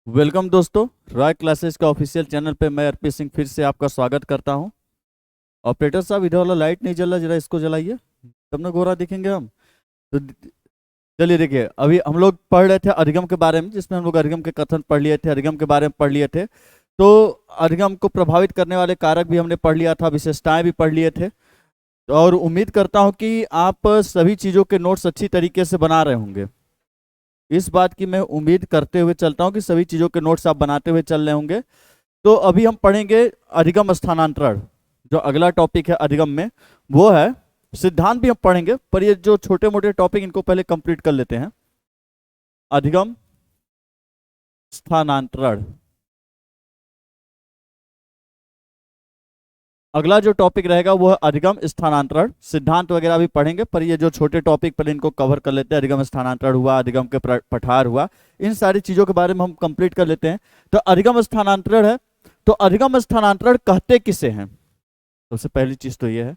Welcome दोस्तों। Roy classes का official channel पे मैं आरपी सिंह फिर से आपका स्वागत करता हूं। ऑपरेटर साहब, इधर वाला लाइट नहीं जल रहा, जरा इसको जलाइए, तब ना गोरा दिखेंगे हम। तो चलिए देखिए, अभी हम लोग पढ़ रहे थे अधिगम के बारे में, जिसमें हम लोग अधिगम के कथन पढ़ लिए थे, अधिगम के बारे में पढ़ लिए थे। तो अधिगम को प्रभावित करने वाले कारक भी हमने पढ़ लिया था, विशेषताएं भी पढ़ लिए थे। और उम्मीद करता हूं कि आप सभी चीज़ों के नोट्स अच्छी तरीके से बना रहे होंगे। इस बात की मैं उम्मीद करते हुए चलता हूं कि सभी चीज़ों के नोट्स आप बनाते हुए चल रहे होंगे। तो अभी हम पढ़ेंगे अधिगम स्थानांतरण। जो अगला टॉपिक है अधिगम में, वो है सिद्धांत भी हम पढ़ेंगे, पर ये जो छोटे मोटे टॉपिक इनको पहले कंप्लीट कर लेते हैं। अधिगम स्थानांतरण, अगला जो टॉपिक रहेगा वो है अधिगम स्थानांतरण। सिद्धांत वगैरह भी पढ़ेंगे, पर ये जो छोटे टॉपिक पर इनको कवर कर लेते हैं। अधिगम स्थानांतरण हुआ, अधिगम के पठार हुआ, इन सारी चीजों के बारे में हम कंप्लीट कर लेते हैं। तो अधिगम स्थानांतरण है, तो अधिगम स्थानांतरण कहते किसे हैं? सबसे पहली चीज तो ये है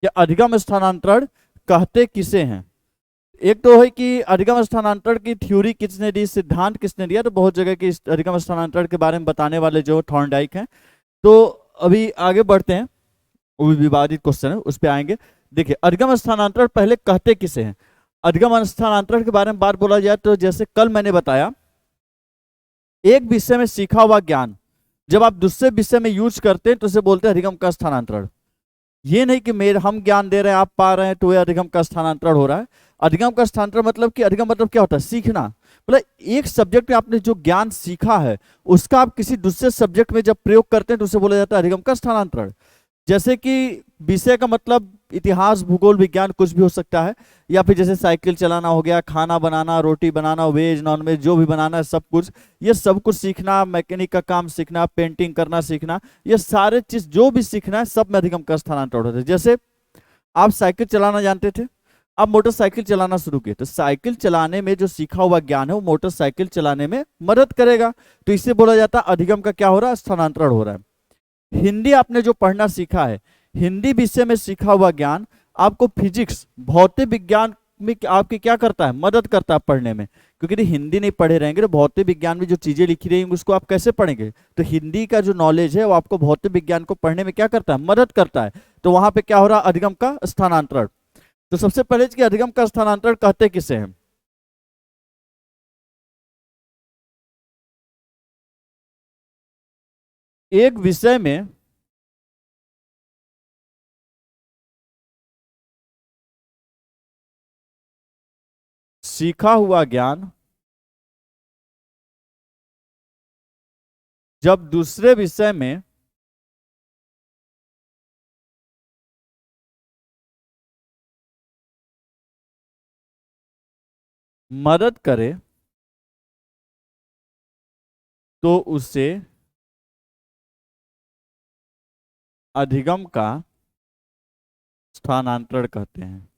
कि अधिगम स्थानांतरण कहते किसे हैं। एक तो है कि अधिगम स्थानांतरण की थ्योरी किसने दी, सिद्धांत किसने दिया। तो बहुत जगह की अधिगम स्थानांतरण के बारे में बताने वाले जो थॉर्नडाइक हैं। तो अभी आगे बढ़ते हैं, वो भी विवादित क्वेश्चन है, उस पर आएंगे। देखिए, अधिगम स्थानांतरण पहले कहते किसे हैं। अधिगम स्थानांतरण के बारे में बात बोला जाए तो जैसे कल मैंने बताया, एक विषय में सीखा हुआ ज्ञान जब आप दूसरे विषय में यूज करते हैं तो उसे बोलते हैं अधिगम का स्थानांतरण। ये नहीं कि मेरे हम ज्ञान दे रहे हैं, आप पा रहे हैं, तो ये अधिगम का स्थानांतरण हो रहा है। अधिगम का स्थानांतरण मतलब कि अधिगम मतलब क्या होता है? सीखना। मतलब एक सब्जेक्ट में आपने जो ज्ञान सीखा है उसका आप किसी दूसरे सब्जेक्ट में जब प्रयोग करते हैं तो उसे बोला जाता है अधिगम का स्थानांतरण। जैसे कि विषय का मतलब इतिहास, भूगोल, विज्ञान कुछ भी हो सकता है। या फिर जैसे साइकिल चलाना हो गया, खाना बनाना, रोटी बनाना, वेज नॉन वेज जो भी बनाना है सब कुछ, ये सब कुछ सीखना, मैकेनिक का काम सीखना, पेंटिंग करना सीखना, ये सारे चीज जो भी सीखना है सब में अधिगम का स्थानांतरण होता है। जैसे आप साइकिल चलाना जानते थे, आप मोटरसाइकिल चलाना शुरू किए, तो साइकिल चलाने में जो सीखा हुआ ज्ञान है वो मोटरसाइकिल चलाने में मदद करेगा। तो इससे बोला जाता है अधिगम का क्या हो रहा है? स्थानांतरण हो रहा है। हिंदी आपने जो पढ़ना सीखा है, हिंदी विषय में सीखा हुआ ज्ञान आपको फिजिक्स, भौतिक विज्ञान में आपकी क्या करता है? मदद करता है पढ़ने में। क्योंकि यदि हिंदी नहीं पढ़े रहेंगे तो भौतिक विज्ञान में जो चीजें लिखी रहेंगी उसको आप कैसे पढ़ेंगे? तो हिंदी का जो नॉलेज है वो आपको भौतिक विज्ञान को पढ़ने में क्या करता है? मदद करता है। तो वहां पे क्या हो रहा है? अधिगम का स्थानांतरण। तो सबसे पहले कि अधिगम का स्थानांतरण कहते किसे हैं। एक विषय में सीखा हुआ ज्ञान जब दूसरे विषय में मदद करे तो उसे अधिगम का स्थानांतरण कहते हैं।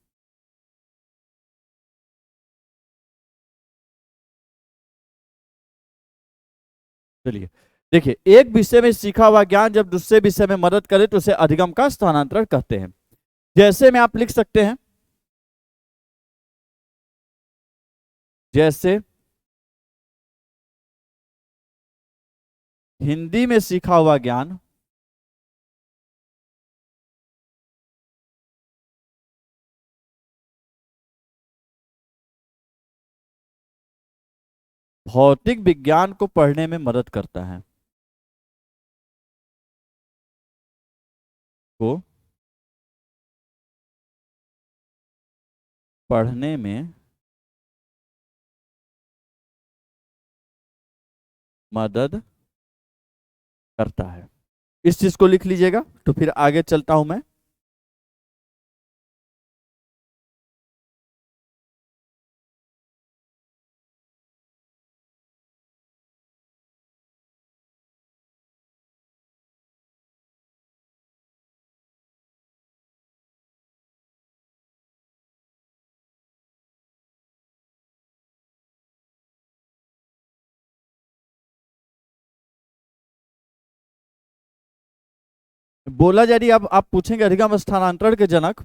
चलिए देखिए, एक विषय में सीखा हुआ ज्ञान जब दूसरे विषय में मदद करे तो उसे अधिगम का स्थानांतरण कहते हैं। जैसे में आप लिख सकते हैं, जैसे हिंदी में सीखा हुआ ज्ञान भौतिक विज्ञान को पढ़ने में मदद करता है, को पढ़ने में मदद करता है। इस चीज को लिख लीजिएगा, तो फिर आगे चलता हूं मैं। बोला यदि अब आप पूछेंगे अधिगम स्थानांतरण के जनक,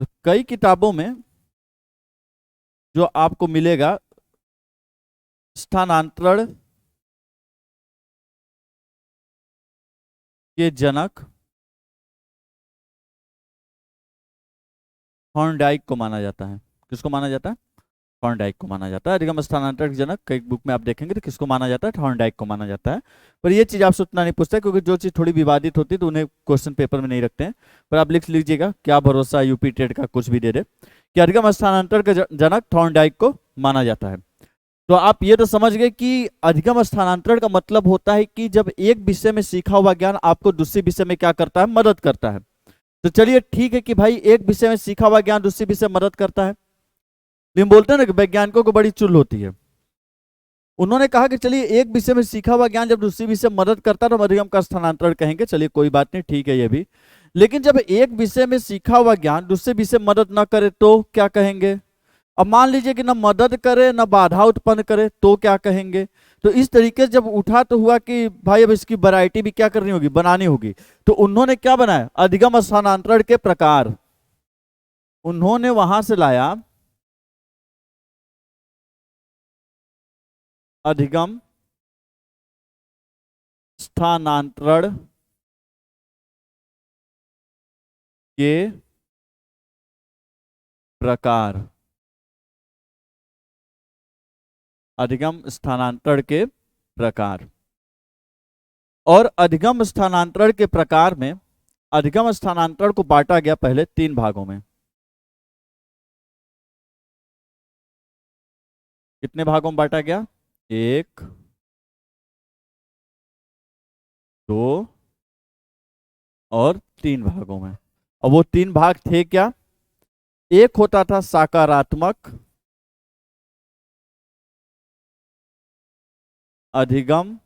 तो कई किताबों में जो आपको मिलेगा स्थानांतरण के जनक थॉर्नडाइक को माना जाता है। किसको माना जाता है? थॉर्नडाइक को माना जाता है। अधिगम स्थानांतरण के जनक कई बुक में आप देखेंगे तो किसको माना जाता है? थॉर्नडाइक को माना जाता है। पर ये चीज आपसे उतना नहीं पूछता क्योंकि जो चीज थोड़ी विवादित होती है तो उन्हें क्वेश्चन पेपर में नहीं रखते हैं। पर आप लिख लीजिएगा, क्या भरोसा यूपी टेट का कुछ भी दे दे, कि अधिगम स्थानांतरण के जनक थॉर्नडाइक को माना जाता है। तो आप ये तो समझ गए कि अधिगम स्थानांतरण का मतलब होता है कि जब एक विषय में सीखा हुआ ज्ञान आपको दूसरे विषय में क्या करता है? मदद करता है। तो चलिए ठीक है कि भाई एक विषय में सीखा हुआ ज्ञान दूसरे विषय में मदद करता है। हम बोलते हैं ना कि वैज्ञानिकों को बड़ी चुल होती है। उन्होंने कहा कि चलिए एक विषय में सीखा हुआ ज्ञान जब दूसरे विषय में मदद करता है तो हम अधिगम का स्थानांतरण कहेंगे। चलिए कोई बात नहीं, ठीक है ये भी। लेकिन जब एक विषय में सीखा हुआ ज्ञान दूसरे विषय में मदद न करे तो क्या कहेंगे? अब मान लीजिए कि न मदद करे न बाधा उत्पन्न करे तो क्या कहेंगे? तो इस तरीके से जब उठा तो हुआ कि भाई अब इसकी वैरायटी भी क्या करनी होगी? बनानी होगी। तो उन्होंने क्या बनाया? अधिगम स्थानांतरण के प्रकार। उन्होंने वहां से लाया अधिगम स्थानांतरण के प्रकार। अधिगम स्थानांतरण के प्रकार। और अधिगम स्थानांतरण के प्रकार में अधिगम स्थानांतरण को बांटा गया पहले 3 भागों में। कितने भागों में बांटा गया? 1, 2 और 3 भागों में। और वो 3 भाग थे क्या? एक होता था सकारात्मक अधिगम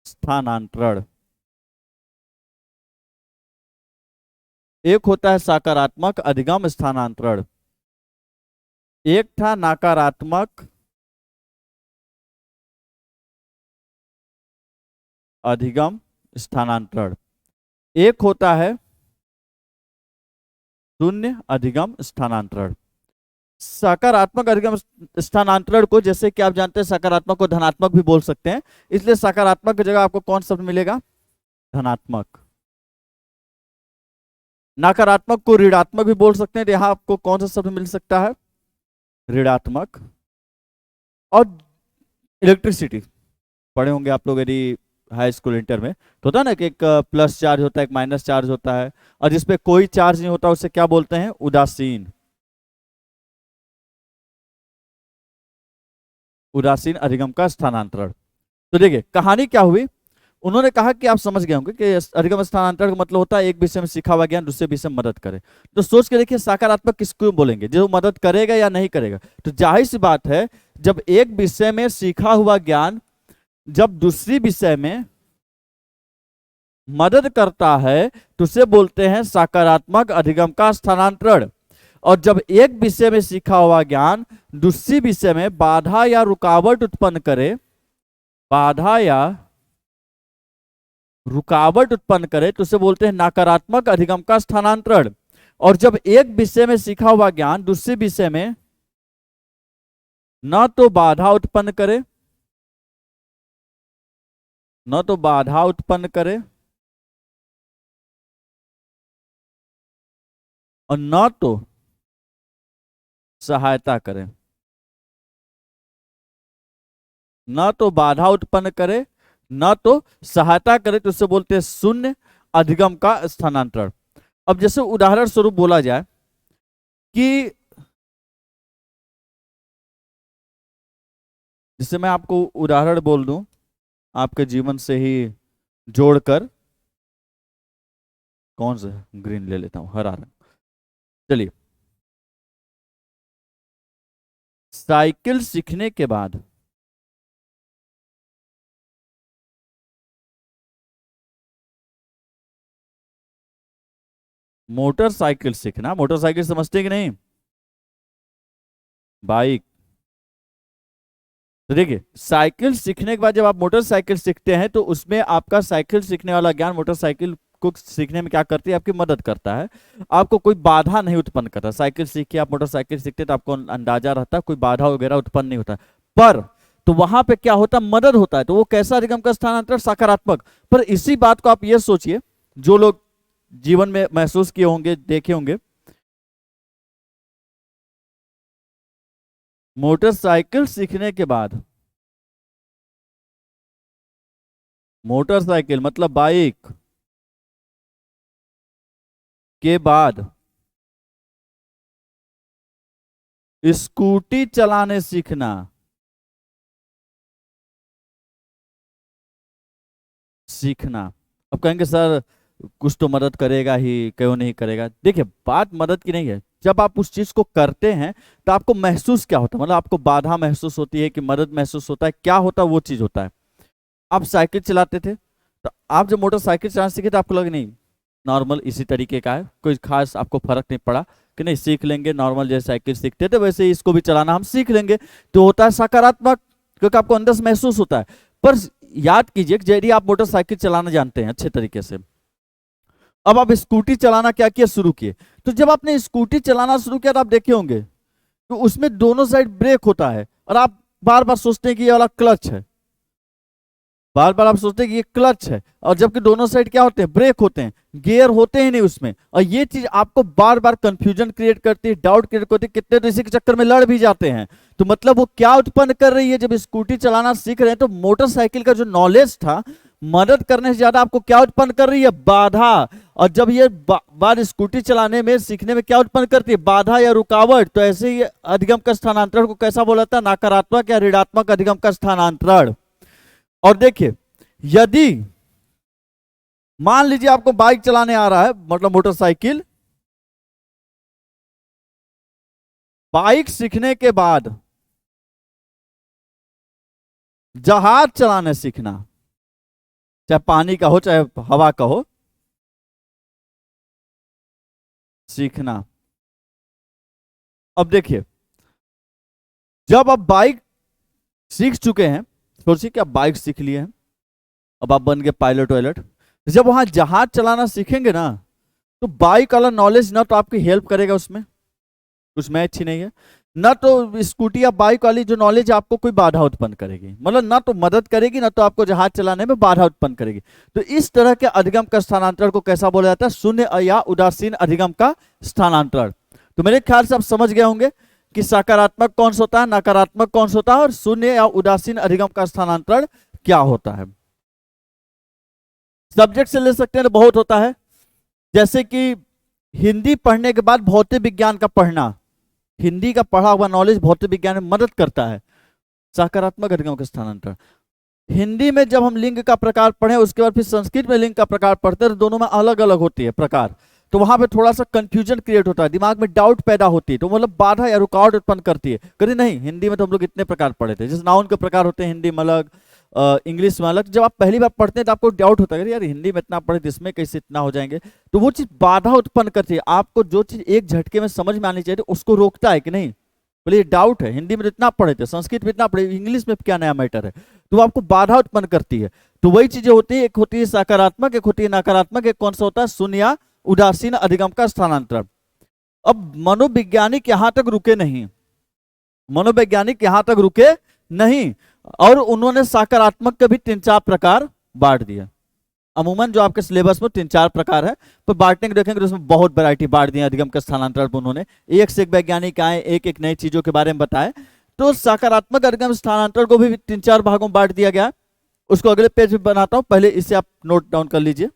स्थानांतरण। एक होता है सकारात्मक अधिगम स्थानांतरण। एक था नकारात्मक अधिगम स्थानांतरण। एक होता है शून्य अधिगम स्थानांतरण। सकारात्मक अधिगम स्थानांतरण को, जैसे कि आप जानते हैं, सकारात्मक को धनात्मक भी बोल सकते हैं, इसलिए सकारात्मक की जगह आपको कौन शब्द मिलेगा? धनात्मक। नकारात्मक को ऋणात्मक भी बोल सकते हैं, तो यहां आपको कौन सा शब्द मिल सकता है? ऋणात्मक। और इलेक्ट्रिसिटी पढ़े होंगे आप लोग यदि हाई स्कूल इंटर में, तो होता है ना कि एक प्लस चार्ज होता है, एक माइनस चार्ज होता है, और जिसपे कोई चार्ज नहीं होता उसे क्या बोलते हैं? उदासीन। उदासीन अधिगम का स्थानांतरण। तो देखिए कहानी क्या हुई। उन्होंने कहा कि आप समझ गए होंगे कि अधिगम स्थानांतरण का मतलब होता है एक विषय में सीखा हुआ ज्ञान दूसरे विषय में मदद करे। तो सोच के देखिए सकारात्मक किसको बोलेंगे? जो मदद करेगा या नहीं करेगा। तो जाहिर सी बात है जब एक विषय में सीखा हुआ ज्ञान जब दूसरी विषय में मदद करता है तो उसे बोलते हैं सकारात्मक अधिगम का स्थानांतरण। और जब एक विषय में सीखा हुआ ज्ञान दूसरी विषय में बाधा या रुकावट उत्पन्न करे, बाधा या रुकावट उत्पन्न करे, तो उसे बोलते हैं नकारात्मक अधिगम का स्थानांतरण। और जब एक विषय में सीखा हुआ ज्ञान दूसरे विषय में न तो बाधा उत्पन्न करे, न तो बाधा उत्पन्न करे और न तो सहायता करे, न तो बाधा उत्पन्न करे न तो सहायता करे, तो उसे बोलते हैं शून्य अधिगम का स्थानांतरण। अब जैसे उदाहरण स्वरूप बोला जाए कि जैसे मैं आपको उदाहरण बोल दूं आपके जीवन से ही जोड़कर, कौन सा ग्रीन ले लेता हूं, हरा रंग। चलिए, साइकिल सीखने के बाद मोटरसाइकिल सीखना, मोटरसाइकिल समझते कि नहीं? बाइक। तो देखिए साइकिल सीखने के बाद जब आप मोटरसाइकिल सीखते हैं तो उसमें आपका साइकिल सीखने वाला ज्ञान मोटरसाइकिल आपको सीखने में क्या करती है, आपकी मदद करता है। आपको कोई बाधा नहीं उत्पन्न करता। साइकिल सीख के आप मोटरसाइकिल सीखते तो आपको अंदाजा रहता, कोई बाधा वगैरह उत्पन्न नहीं होता। पर तो वहां पे क्या होता, मदद होता है। तो वो कैसा अधिगम का स्थानांतरण, सकारात्मक। पर इसी बात को आप ये सोचिए, जो लोग जीवन में महसूस किए होंगे, देखे होंगे, मोटरसाइकिल सीखने के बाद, मोटरसाइकिल मतलब बाइक के बाद स्कूटी चलाने सीखना, सीखना। अब कहेंगे सर कुछ तो मदद करेगा ही, क्यों नहीं करेगा। देखिए बात मदद की नहीं है, जब आप उस चीज को करते हैं तो आपको महसूस क्या होता है, मतलब आपको बाधा महसूस होती है कि मदद महसूस होता है, क्या होता है वो चीज होता है। आप साइकिल चलाते थे, तो आप जब मोटरसाइकिल चलाना सीखे तो आपको लगा नहीं नॉर्मल इसी तरीके का है, कोई खास आपको फर्क नहीं पड़ा कि नहीं सीख लेंगे, नॉर्मल जैसे साइकिल सीखते थे वैसे ही इसको भी चलाना हम सीख लेंगे। तो होता है सकारात्मक, क्योंकि आपको अंदर से महसूस होता है। पर याद कीजिए कि यदि आप मोटरसाइकिल चलाना जानते हैं अच्छे तरीके से, अब आप स्कूटी चलाना क्या किया, शुरू किए, तो जब आपने स्कूटी चलाना शुरू किया तो आप देखे होंगे तो उसमें दोनों साइड ब्रेक होता है, और आप बार बार सोचते हैं कि ये वाला क्लच है, बार बार आप सोचते हैं कि ये क्लच है, और जबकि दोनों साइड क्या होते हैं, ब्रेक होते हैं, गियर होते ही नहीं उसमें। और ये चीज आपको बार बार कंफ्यूजन क्रिएट करती है, डाउट क्रिएट करती है, कितने तो इसी के चक्कर में लड़ भी जाते हैं। तो मतलब वो क्या उत्पन्न कर रही है, जब स्कूटी चलाना सीख रहे हैं तो मोटरसाइकिल का जो नॉलेज था मदद करने से ज्यादा आपको क्या उत्पन्न कर रही है, बाधा। और जब ये बात स्कूटी चलाने में सीखने में क्या उत्पन्न करती है, बाधा या रुकावट। तो ऐसे ही अधिगम का स्थानांतरण को कैसा बोला था, नकारात्मक या ऋणात्मक अधिगम का स्थानांतरण। और देखिए यदि मान लीजिए आपको बाइक चलाने आ रहा है, मतलब मोटरसाइकिल, बाइक सीखने के बाद जहाज चलाने सीखना, चाहे पानी का हो चाहे हवा का हो, सीखना। अब देखिए जब आप बाइक सीख चुके हैं, सोचिए कि आप बाइक सीख लिए हैं, अब आप बन गए पायलट वायलट, जब वहां जहाज चलाना सीखेंगे ना, तो बाइक वाला नॉलेज ना तो आपकी हेल्प करेगा, उसमें कुछ मैच ही नहीं है, ना तो स्कूटी या बाइक वाली जो नॉलेज आपको कोई बाधा उत्पन्न करेगी, मतलब ना तो मदद करेगी ना तो आपको जहाज चलाने में बाधा उत्पन्न करेगी। तो इस तरह के अधिगम का स्थानांतरण को कैसा बोला जाता है, शून्य या उदासीन अधिगम का स्थानांतरण। तो मेरे ख्याल से आप समझ गए होंगे कि सकारात्मक कौन सा होता है, नकारात्मक कौन सा होता है, और शून्य या उदासीन अधिगम का स्थानांतरण क्या होता है। सब्जेक्ट से ले सकते हैं तो बहुत होता है, जैसे कि हिंदी पढ़ने के बाद भौतिक विज्ञान का पढ़ना, हिंदी का पढ़ा हुआ नॉलेज भौतिक विज्ञान में मदद करता है, सकारात्मक अधिगम का स्थानांतरण। हिंदी में जब हम लिंग का प्रकार पढ़े उसके बाद फिर संस्कृत में लिंग का प्रकार पढ़ते हैं, तो दोनों में अलग अलग होती है प्रकार, तो वहां पे थोड़ा सा कंफ्यूजन क्रिएट होता है, दिमाग में डाउट पैदा होती है, तो मतलब बाधा या रुकावट उत्पन्न करती है। कभी नहीं, हिंदी में तो हम लोग इतने प्रकार पढ़े थे, जैसे नाउन के प्रकार होते हैं हिंदी में अलग, इंग्लिश में अलग। जब आप पहली बार पढ़ते हैं तो आपको डाउट होता है यार हिंदी में इतना पढ़े तो इसमें कैसे इतना हो जाएंगे, तो वो चीज बाधा उत्पन्न करती है। आपको जो चीज एक झटके में समझ में आनी चाहिए उसको रोकता है कि नहीं, बोले ये डाउट है, हिंदी में तो इतना पढ़े थे, संस्कृत में इतना पढ़े, इंग्लिश में क्या नया मैटर है, तो वो आपको बाधा उत्पन्न करती है। तो वही चीजें होती है, एक होती है सकारात्मक, एक होती है नकारात्मक, एक कौन सा होता है, शून्य या उदासीन अधिगम का स्थानांतरण। अब मनोवैज्ञानिक यहां तक रुके नहीं, मनोवैज्ञानिक यहां तक रुके नहीं, और उन्होंने सकारात्मक के भी 3-4 प्रकार बांट दिया। अमूमन जो आपके सिलेबस में 3-4 प्रकार है, पर बांटने के देखेंगे तो उसमें बहुत वैरायटी बांट दी अधिगम के स्थानांतरण पर। उन्होंने एक से एक वैज्ञानिक आए, एक एक नई चीजों के बारे में बताए, तो सकारात्मक अधिगम स्थानांतरण को भी 3-4 भागों में बांट दिया गया। उसको अगले पेज में बनाता हूं, पहले इसे आप नोट डाउन कर लीजिए।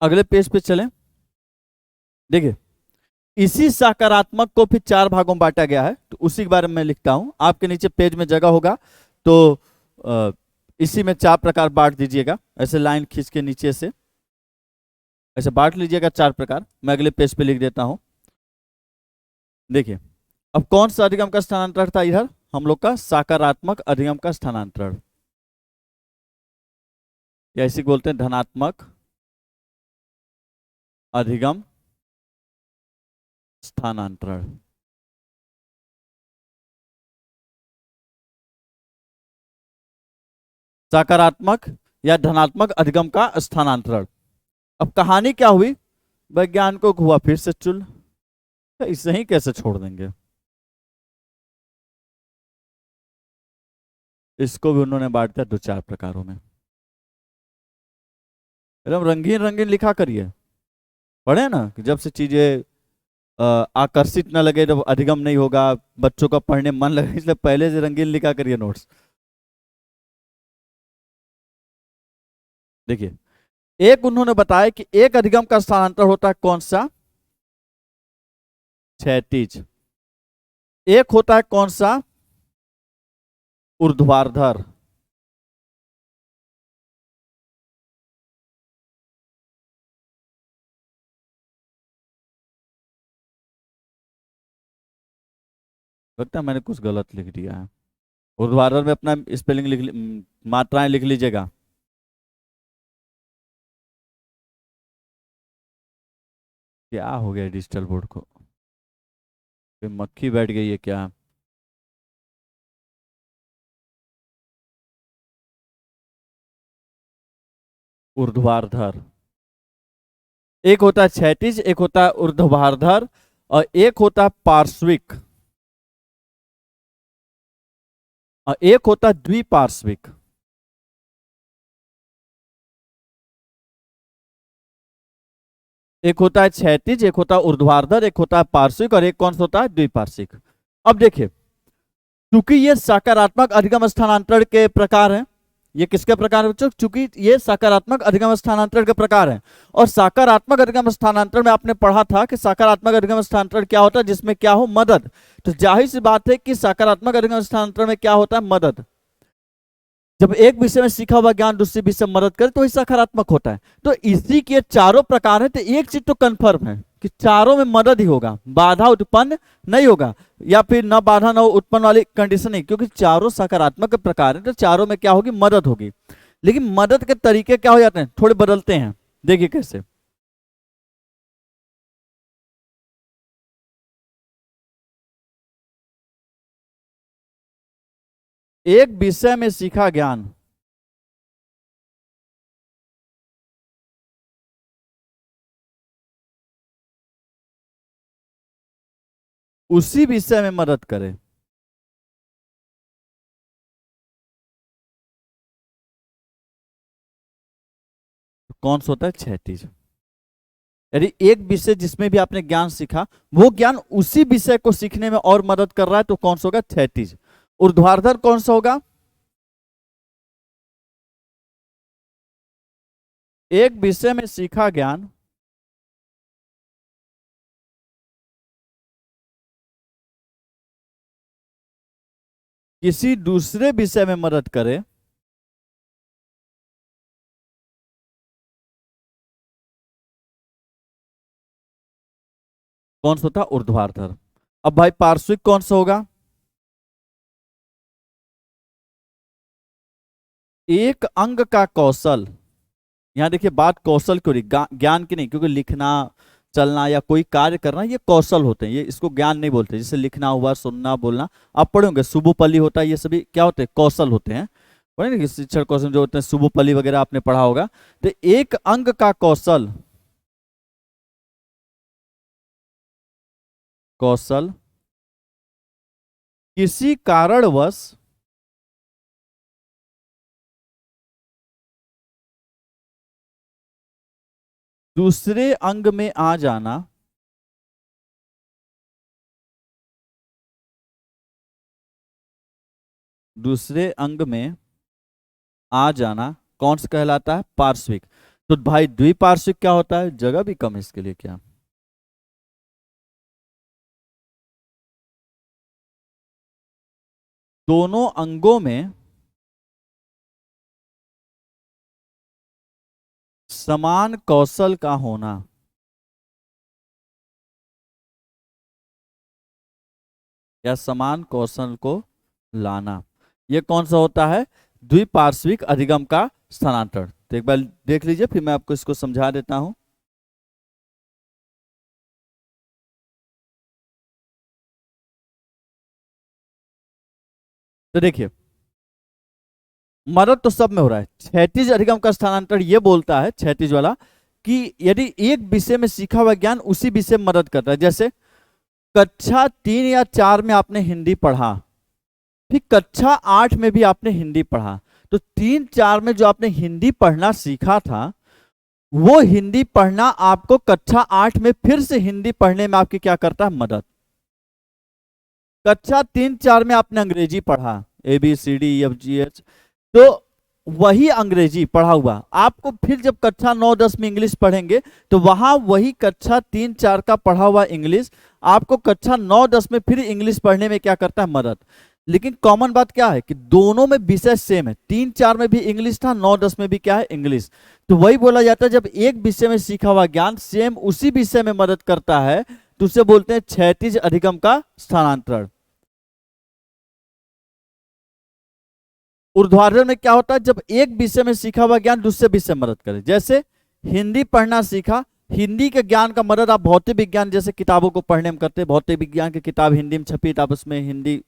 अगले पेज पे चलें। देखिए इसी सकारात्मक को फिर 4 भागों में बांटा गया है, तो उसी के बारे में मैं लिखता हूं, आपके नीचे पेज में जगह होगा, तो इसी में 4 प्रकार बांट दीजिएगा, ऐसे लाइन खींच के नीचे से। ऐसे बांट लीजिएगा 4 प्रकार। मैं अगले पेज पे लिख देता हूं। देखिए, अब कौन सा अधिगम का स्थानांतरण था इधर? हम लोग का सकारात्मक अधिगम का स्थानांतरण, या इसी को बोलते हैं धनात्मक अधिगम स्थानांतरण। सकारात्मक या धनात्मक अधिगम का स्थानांतरण। अब कहानी क्या हुई? वैज्ञानिकों को हुआ फिर से चुल, तो इसे ही कैसे छोड़ देंगे। इसको भी उन्होंने बांट दिया 2-4 प्रकारों में। एकदम रंगीन रंगीन लिखा करिए। पढ़े ना कि जब से चीजें आकर्षित न लगे, जब अधिगम नहीं होगा, बच्चों का पढ़ने मन लगे, इसलिए पहले से रंगीन लिखा करिए नोट्स। देखिए, एक उन्होंने बताया कि एक अधिगम का स्थानांतरण होता है कौन सा? क्षैतिज। एक होता है कौन सा? ऊर्ध्वाधर। लगता है मैंने कुछ गलत लिख दिया है। ऊर्ध्वाधर में अपना स्पेलिंग मात्राएं लिख लीजिएगा। क्या हो गया डिजिटल बोर्ड को? कोई मक्खी बैठ गई है क्या? ऊर्ध्वाधर। एक होता है क्षैतिज, एक होता है ऊर्ध्वाधर, और एक होता है पार्श्विक, और एक होता है द्विपार्श्विक। एक होता है क्षैतिज, एक होता है ऊर्ध्वाधर, एक होता है पार्श्विक, और एक कौन सा होता है? द्विपार्श्विक। अब देखिए, क्योंकि ये सकारात्मक अधिगम स्थानांतरण के प्रकार हैं। ये किसके प्रकार है बच्चों? चूंकि ये सकारात्मक अधिगम स्थानांतरण के प्रकार हैं। और सकारात्मक अधिगम स्थानांतरण में आपने पढ़ा था कि सकारात्मक अधिगम स्थानांतरण क्या होता है? जिसमें क्या हो? मदद। तो जाहिर सी बात है कि सकारात्मक अधिगम स्थानांतरण में क्या होता है? मदद। जब एक विषय में सीखा हुआ ज्ञान दूसरे विषय में मदद करे तो वही सकारात्मक होता है। तो इसी के चारों प्रकार है, तो एक चीज तो कंफर्म है कि चारों में मदद ही होगा, बाधा उत्पन्न नहीं होगा, या फिर न बाधा न उत्पन्न वाली कंडीशन नहीं, क्योंकि चारों सकारात्मक प्रकार है तो चारों में क्या होगी? मदद होगी। लेकिन मदद के तरीके क्या हो जाते हैं? थोड़े बदलते हैं। देखिए कैसे। एक विषय में सीखा ज्ञान उसी विषय में मदद करे। तो कौन सा होता है? क्षैतिज। यदि एक विषय जिसमें भी आपने ज्ञान सीखा, वो ज्ञान उसी विषय को सीखने में और मदद कर रहा है, तो कौन सा होगा? क्षैतिज। ऊर्ध्वाधर कौन सा होगा? एक विषय में सीखा ज्ञान किसी दूसरे विषय में मदद करे, कौन सा होता? ऊर्ध्वाधर। अब भाई पार्श्विक कौन सा होगा? एक अंग का कौशल। यहां देखिए, बात कौशल क्यों रही, ज्ञान की नहीं, क्योंकि लिखना, चलना या कोई कार्य करना ये कौशल होते हैं, ये इसको ज्ञान नहीं बोलते। जैसे लिखना हुआ, सुनना, बोलना, आप पढ़ोगे सुबुपली होता है, ये सभी क्या होते हैं? कौशल होते हैं। पढ़े ना कि शिक्षण कौशल जो होते हैं, सुबुपली वगैरह आपने पढ़ा होगा। तो एक अंग का कौशल, कौशल किसी कारणवश दूसरे अंग में आ जाना, दूसरे अंग में आ जाना कौन सा कहलाता है? पार्श्विक। तो भाई द्विपार्श्विक क्या होता है? जगह भी कम है इसके लिए क्या? दोनों अंगों में समान कौशल का होना, या समान कौशल को लाना, ये कौन सा होता है? द्विपार्श्विक अधिगम का स्थानांतरण। तो एक बार देख लीजिए, फिर मैं आपको इसको समझा देता हूं। तो देखिए, मदद तो सब में हो रहा है। क्षैतिज अधिगम का स्थानांतरण ये बोलता है, क्षैतिज वाला, कि यदि एक विषय में सीखा हुआ ज्ञान उसी विषय में मदद करता है। जैसे कक्षा 3 या 4 में आपने हिंदी पढ़ा, फिर कक्षा 8 में भी आपने हिंदी पढ़ा, तो 3-4 में जो आपने हिंदी पढ़ना सीखा था, वो हिंदी पढ़ना आपको कक्षा 8 में फिर से हिंदी पढ़ने में आपकी क्या करता है? मदद। कक्षा 3-4 में आपने अंग्रेजी पढ़ा, ABCDEFGH, तो वही अंग्रेजी पढ़ा हुआ आपको फिर जब कक्षा 9-10 में इंग्लिश पढ़ेंगे, तो वहां वही कक्षा 3-4 का पढ़ा हुआ इंग्लिश आपको कक्षा 9-10 में फिर इंग्लिश पढ़ने में क्या करता है? मदद। लेकिन कॉमन बात क्या है कि दोनों में विषय सेम है। 3-4 में भी इंग्लिश था, 9-10 में भी क्या है? इंग्लिश। तो वही बोला जाता है, जब एक विषय में सीखा हुआ ज्ञान सेम उसी विषय में मदद करता है, तो उसे बोलते हैं क्षैतिज अधिगम का स्थानांतरण। ऊर्ध्वाधर में क्या होता है? जब एक विषय में सीखा हुआ ज्ञान दूसरे विषय में मदद करे। जैसे हिंदी पढ़ना सीखा, हिंदी के ज्ञान का मदद आप भौतिक विज्ञान जैसे किताबों को पढ़ने में करते हैं। भौतिक विज्ञान की किताब हिंदी में छपी, तो आप उसमें हिंदी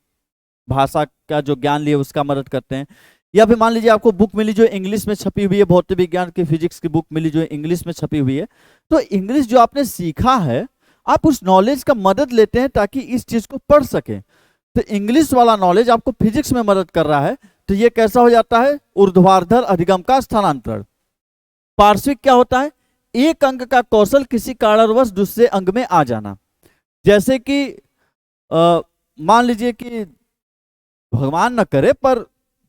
भाषा का जो ज्ञान लिए उसका मदद करते हैं। या फिर मान लीजिए आपको बुक मिली जो इंग्लिश में छपी हुई है, भौतिक विज्ञान की फिजिक्स की बुक मिली जो इंग्लिश में छपी हुई है, तो इंग्लिश जो आपने सीखा है, आप उस नॉलेज का मदद लेते हैं ताकि इस चीज को पढ़ सके। तो इंग्लिश वाला नॉलेज आपको फिजिक्स में मदद कर रहा है, तो ये कैसा हो जाता है? ऊर्ध्वाधर अधिगम का स्थानांतरण। पार्श्विक क्या होता है? एक अंग का कौशल किसी कारणवश दूसरे अंग में आ जाना। जैसे कि मान लीजिए कि, भगवान न करे, पर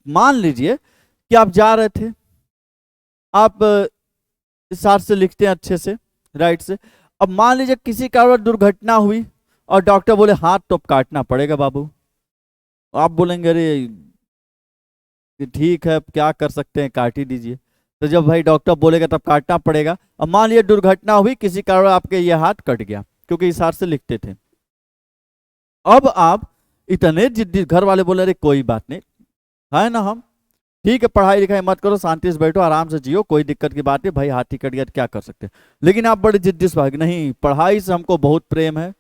मान लीजिए कि आप जा रहे थे, आप इस हाथ से लिखते हैं अच्छे से, राइट से। अब मान लीजिए किसी कारण दुर्घटना हुई और डॉक्टर बोले हाथ तो काटना पड़ेगा बाबू। आप बोलेंगे अरे ठीक है, क्या कर सकते हैं, काट ही दीजिए। तो जब भाई डॉक्टर बोलेगा तब काटना पड़ेगा। अब मान लीजिए दुर्घटना हुई, किसी कारण आपके ये हाथ कट गया क्योंकि इस हाथ से लिखते थे। अब आप इतने जिद्दी, घर वाले बोले अरे कोई बात नहीं है ना, हम ठीक है, पढ़ाई लिखाई मत करो, शांति से बैठो, आराम से जियो, कोई दिक्कत की बात नहीं, भाई हाथ ही कट गया तो क्या कर सकते हैं। लेकिन आप बड़े जिद्दी से भाग, नहीं पढ़ाई से हमको बहुत प्रेम है,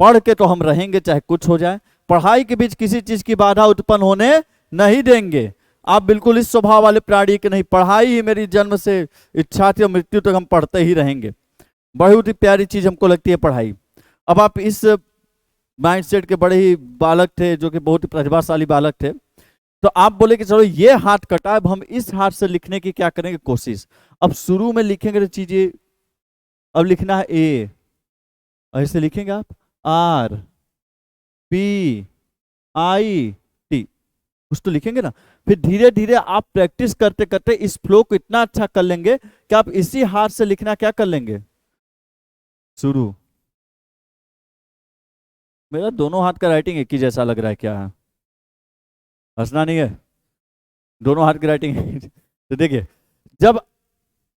पढ़ के तो हम रहेंगे चाहे कुछ हो जाए, पढ़ाई के बीच किसी चीज की बाधा उत्पन्न होने नहीं देंगे। आप बिल्कुल इस स्वभाव वाले प्राणी के नहीं, पढ़ाई ही मेरी जन्म से इच्छा थी और मृत्यु तक हम पढ़ते ही रहेंगे। बहुत ही प्यारी चीज हमको लगती है पढ़ाई। अब आप इस माइंडसेट के बड़े ही बालक थे, जो कि बहुत ही प्रतिभाशाली बालक थे, तो आप बोले कि चलो ये हाथ कटा, अब हम इस हाथ से लिखने की क्या करेंगे? कोशिश। अब शुरू में लिखेंगे तो चीजें, अब लिखना है ए, ऐसे लिखेंगे आप RPIT, कुछ तो लिखेंगे ना। फिर धीरे धीरे आप प्रैक्टिस करते करते इस फ्लो को इतना अच्छा कर लेंगे कि आप इसी हाथ से लिखना क्या कर लेंगे? शुरू। मेरा दोनों हाथ का राइटिंग एक ही जैसा लग रहा है, क्या है? हंसना नहीं है, दोनों हाथ की राइटिंग तो देखिए, जब